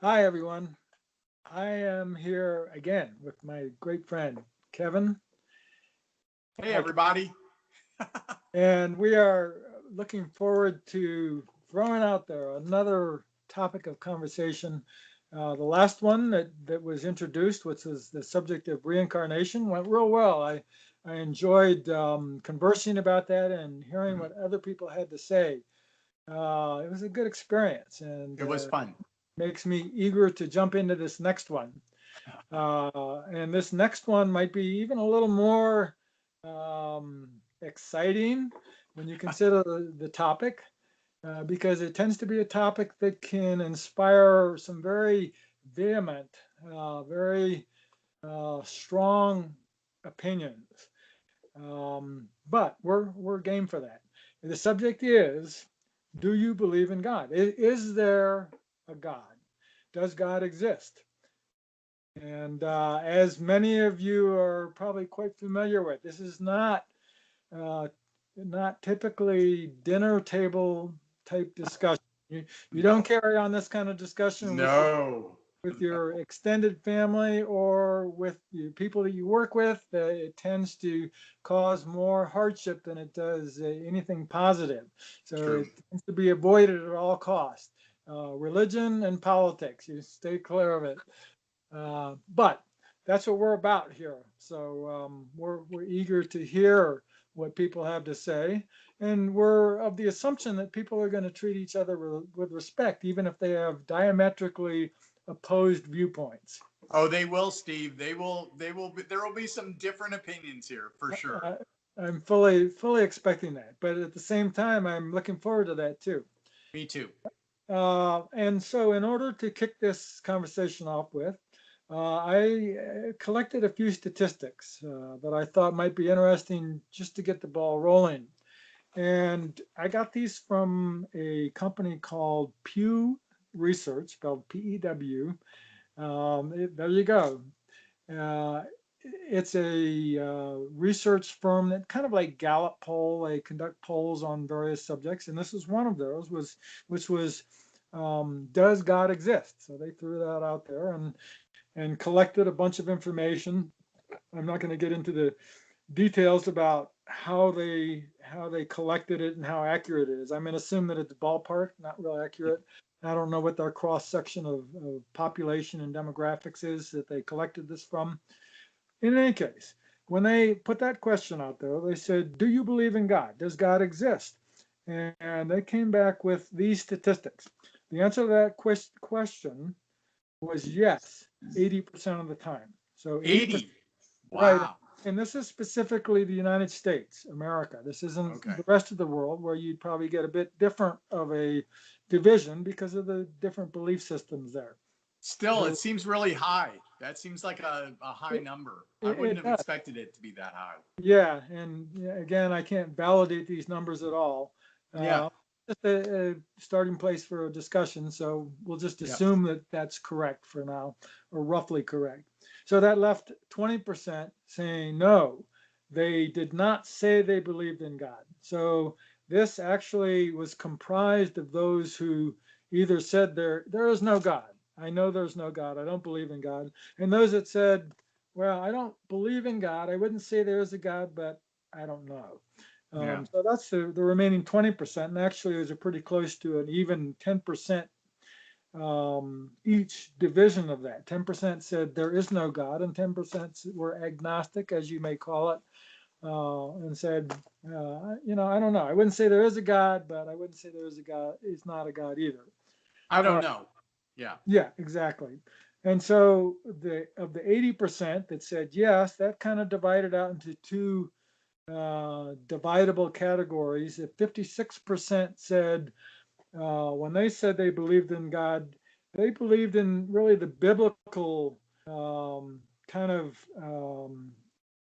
Hi, everyone. I am here again with my great friend, Kevin. Hey, Hi, Ke- everybody. and we are looking forward to throwing out there another topic of conversation. The last one that was introduced, which was the subject of reincarnation, went real well. I enjoyed conversing about that and hearing Mhm. what other people had to say. It was a good experience and It was fun. makes me eager to jump into this next one. And this next one might be even a little more exciting when you consider the topic, because it tends to be a topic that can inspire some very vehement, very strong opinions. But we're game for that. The subject is: do you believe in God? Is there a God? Does God exist? And as many of you are probably quite familiar with, this is uh, not typically dinner table type discussion. You don't No. carry on this kind of discussion No. with your extended family or with the people that you work with. It tends to cause more hardship than it does anything positive. So True. it tends to be avoided at all costs. Religion and politics, you stay clear of it. But that's what we're about here. So we're eager to hear what people have to say, and we're of the assumption that people are going to treat each other with respect, even if they have diametrically opposed viewpoints. Oh, they will, Steve. They will. There will be some different opinions here for sure. I, I'm fully expecting that, but at the same time, I'm looking forward to that too. Me too. And so, in order to kick this conversation off with, I collected a few statistics that I thought might be interesting just to get the ball rolling. And I got these from a company called Pew Research, spelled P-E-W. There you go. Uh, it's a research firm that kind of like Gallup poll. They conduct polls on various subjects, and this is one of those. Which was does God exist? So they threw that out there and collected a bunch of information. I'm not going to get into the details about how they collected it and how accurate it is. I'm going to assume that it's ballpark, not real accurate. I don't know what their cross section of population and demographics is that they collected this from. In any case, when they put that question out there, they said, do you believe in God? Does God exist? And they came back with these statistics. The answer to that question was yes, 80% of the time. So 80%, 80. right. Wow. And this is specifically the United States, America. This isn't Okay. the rest of the world where you'd probably get a bit different of a division because of the different belief systems there. Still, it So seems really high. That seems like a high it, number. I it, wouldn't it have does. expected it to be that high. Yeah, and yeah, again, I can't validate these numbers at all. Yeah. Uh, just a starting place for a discussion, so we'll just Yep. assume that that's correct for now, or roughly correct. So that left 20% saying no, they did not say they believed in God. So this actually was comprised of those who either said there is no God. I know there's no God. I don't believe in God. And those that said, well, I don't believe in God. I wouldn't say there is a God, but I don't know. Yeah. So that's the remaining 20%. And actually, it was a pretty close to an even 10% each division of that. 10% said there is no God, and 10% were agnostic, as you may call it, and said, I don't know. I wouldn't say there is a God, but I wouldn't say there is a God. It's not a God either. I All don't right. know. Yeah. Yeah, exactly. And so the 80% that said yes, that kind of divided out into two dividable categories. If 56% said when they said they believed in God, they believed in really the biblical kind of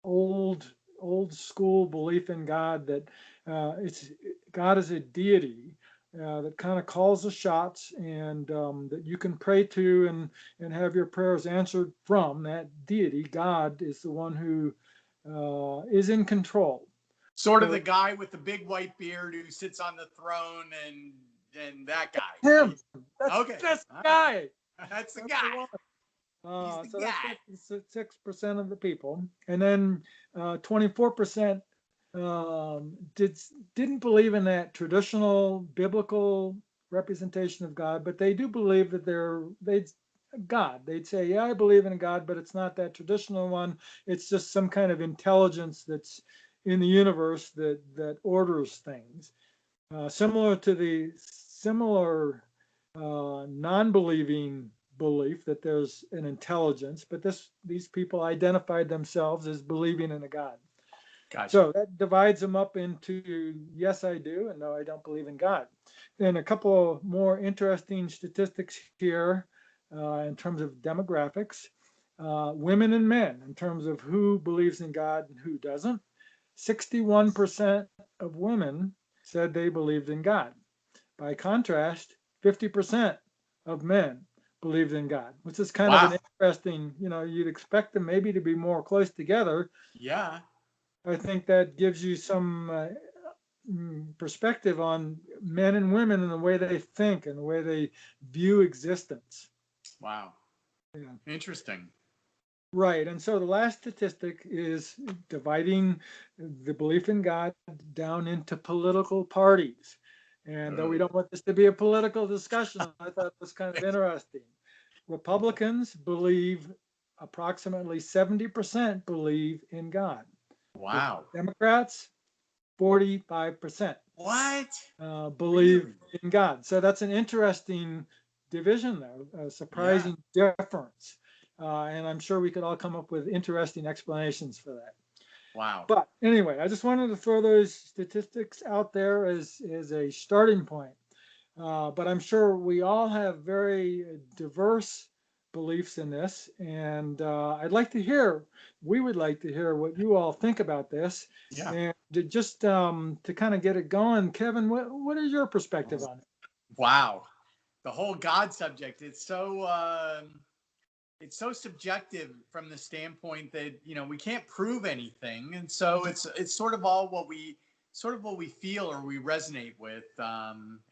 old old school belief in God, that it's God is a deity that kind of calls the shots, and that you can pray to and have your prayers answered from that deity. God is the one who is in control. Sort of the So guy with the big white beard who sits on the throne and that guy, him, right? that's Okay. this All right. guy. That's the That's a guy. lot. He's the So guy. that's 6% of the people, and then 24% didn't believe in that traditional biblical representation of God, but they do believe that they'd God. They'd say, yeah, I believe in God, but it's not that traditional one. It's just some kind of intelligence that's in the universe that orders things. Similar to the similar non-believing belief that there's an intelligence, but these people identified themselves as believing in a God. Gotcha. So that divides them up into yes, I do, and no, I don't believe in God. Then a couple of more interesting statistics here in terms of demographics. Women and men, in terms of who believes in God and who doesn't. 61% of women said they believed in God. By contrast, 50% of men believed in God, which is kind of Wow. an interesting, you'd expect them maybe to be more close together. Yeah. I think that gives you some perspective on men and women and the way they think and the way they view existence. Wow. Yeah. Interesting. Right. And so the last statistic is dividing the belief in God down into political parties. And though we don't want this to be a political discussion, I thought it was kind of interesting. Republicans believe approximately 70% believe in God. Wow. Democrats, 45% What? believe Really? in God. So that's an interesting division there, a Yeah. surprising difference. And I'm sure we could all come up with interesting explanations for that. Wow. But anyway, I just wanted to throw those statistics out there as a starting point. But I'm sure we all have very diverse beliefs in this. And we would like to hear what you all think about this. Yeah. And to kind of get it going, Kevin, what is your perspective on it? Wow. The whole God subject. It's so subjective from the standpoint that we can't prove anything, and so it's sort of all what we feel or we resonate with.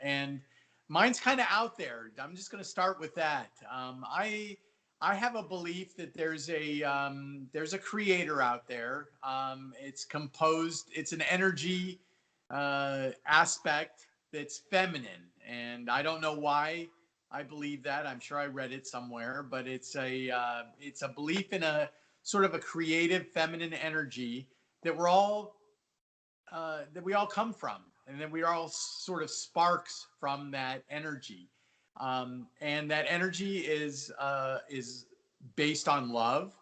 And mine's kind of out there. I'm just going to start with that. I have a belief that there's a creator out there. It's an energy aspect that's feminine, and I don't know why I believe that. I'm sure I read it somewhere, but it's a belief in a sort of a creative feminine energy that we all come from, and that we are all sort of sparks from that energy. And that energy is based on love.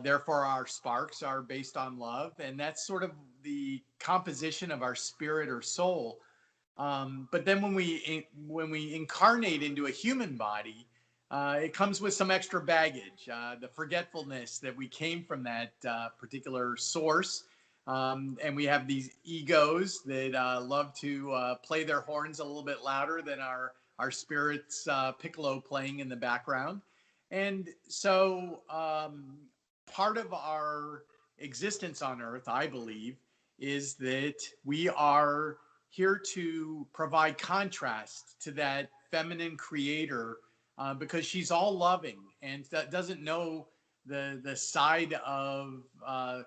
Therefore, our sparks are based on love, and that's sort of the composition of our spirit or soul. But then when we incarnate into a human body, it comes with some extra baggage, the forgetfulness that we came from that particular source. And we have these egos that love to play their horns a little bit louder than our spirit's piccolo playing in the background. And so part of our existence on Earth, I believe, is that we are here to provide contrast to that feminine creator, because she's all loving and that doesn't know the side of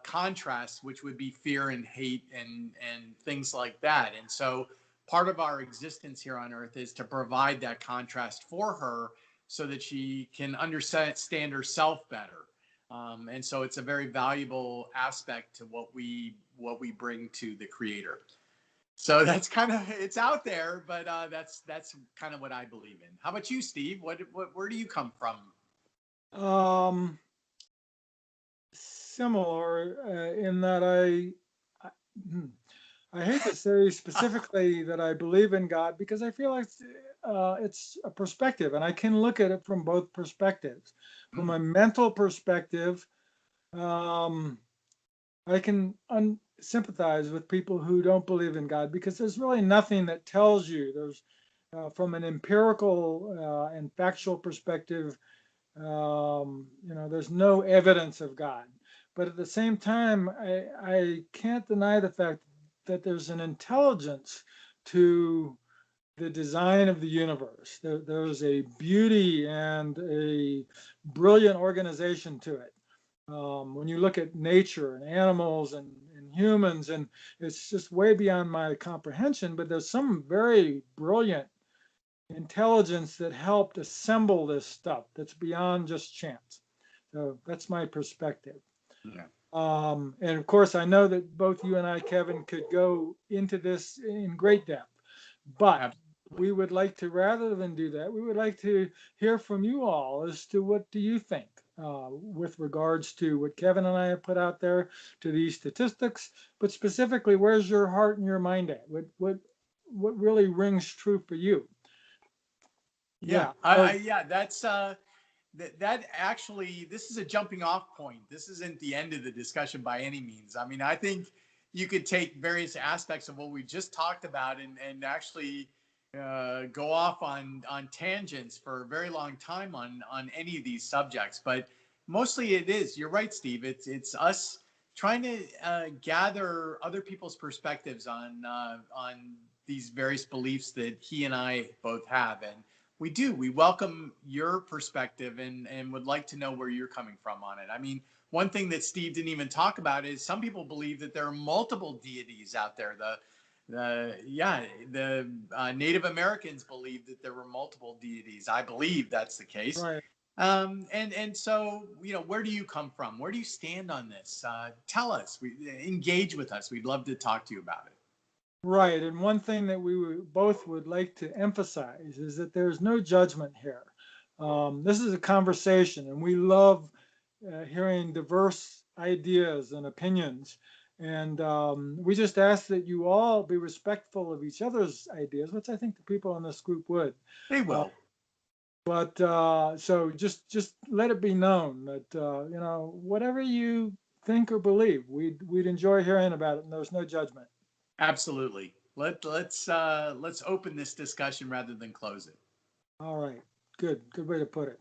contrast, which would be fear and hate and things like that. And so part of our existence here on Earth is to provide that contrast for her so that she can understand herself better. And so it's a very valuable aspect to what we bring to the creator. So that's kind of, it's out there, but that's kind of what I believe in. How about you, Steve? Where do you come from? Um, Similar in that I, hmm, I hate to say specifically that I believe in God because I feel like it's a perspective, and I can look at it from both perspectives. From Mm, a mental perspective, um, I can sympathize with people who don't believe in God because there's really nothing that tells you. From an empirical and factual perspective, there's no evidence of God. But at the same time, I can't deny the fact that there's an intelligence to the design of the universe. There's a beauty and a brilliant organization to it. When you look at nature and animals and humans, and it's just way beyond my comprehension, but there's some very brilliant intelligence that helped assemble this stuff that's beyond just chance. So that's my perspective. Yeah. And of course, I know that both you and I, Kevin, could go into this in great depth, but Absolutely. we would like to, rather than do that, we would like to hear from you all as to what do you think with regards to what Kevin and I have put out there, to these statistics, but specifically, where's your heart and your mind at? What really rings true for you? Yeah. Yeah. Yeah. That's that actually, this is a jumping off point. This isn't the end of the discussion by any means. I mean, I think you could take various aspects of what we just talked about and actually go off on tangents for a very long time on any of these subjects. But mostly it is. You're right, Steve. It's us trying to gather other people's perspectives on these various beliefs that he and I both have. And we do. We welcome your perspective and would like to know where you're coming from on it. I mean, one thing that Steve didn't even talk about is some people believe that there are multiple deities out there. The Native Americans believe that there were multiple deities. I believe that's the case. Right. And so, where do you come from? Where do you stand on this? Tell us. Engage with us. We'd love to talk to you about it. Right. And one thing that both would like to emphasize is that there's no judgment here. This is a conversation, and we love hearing diverse ideas and opinions. And we just ask that you all be respectful of each other's ideas, which I think the people in this group would. They will. But so just let it be known that whatever you think or believe, we'd enjoy hearing about it, and there's no judgment. Absolutely. Let's open this discussion rather than close it. All right. Good way to put it.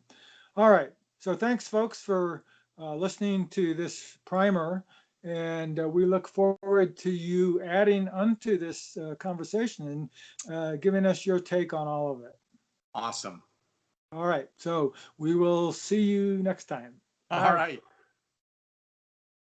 All right. So thanks, folks, for listening to this primer. And we look forward to you adding onto this conversation and giving us your take on all of it. Awesome. All right. So we will see you next time. All right.